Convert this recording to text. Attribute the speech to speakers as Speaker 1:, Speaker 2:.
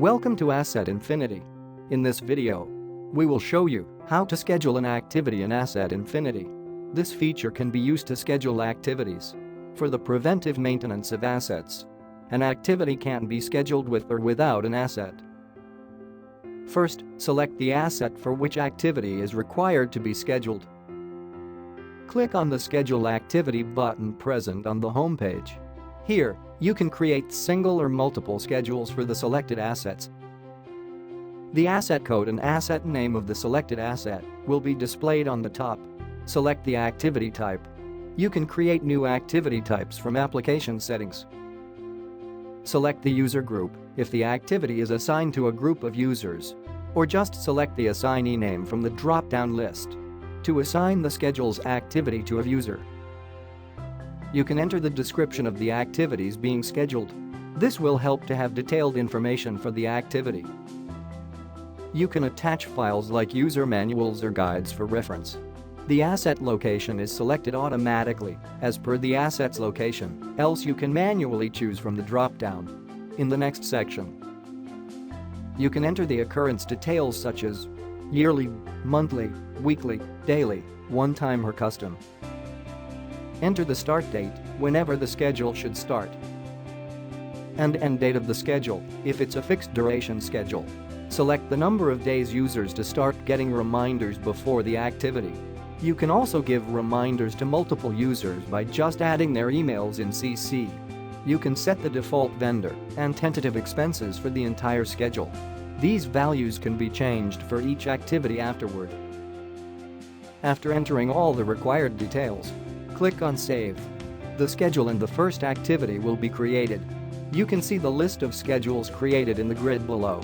Speaker 1: Welcome to Asset Infinity. In this video, we will show you how to schedule an activity in Asset Infinity. This feature can be used to schedule activities for the preventive maintenance of assets. An activity can be scheduled with or without an asset. First, select the asset for which activity is required to be scheduled. Click on the Schedule Activity button present on the home page. Here, you can create single or multiple schedules for the selected assets. The asset code and asset name of the selected asset will be displayed on the top. Select the activity type. You can create new activity types from application settings. Select the user group if the activity is assigned to a group of users, or just select the assignee name from the drop-down list to assign the schedule's activity to a user. You can enter the description of the activities being scheduled. This will help to have detailed information for the activity. You can attach files like user manuals or guides for reference. The asset location is selected automatically as per the asset's location, else you can manually choose from the drop-down. In the next section, you can enter the occurrence details such as yearly, monthly, weekly, daily, one-time or custom. Enter the start date, whenever the schedule should start, and end date of the schedule, if it's a fixed duration schedule. Select the number of days users to start getting reminders before the activity. You can also give reminders to multiple users by just adding their emails in CC. You can set the default vendor and tentative expenses for the entire schedule. These values can be changed for each activity afterward. After entering all the required details, click on Save. The schedule and the first activity will be created. You can see the list of schedules created in the grid below.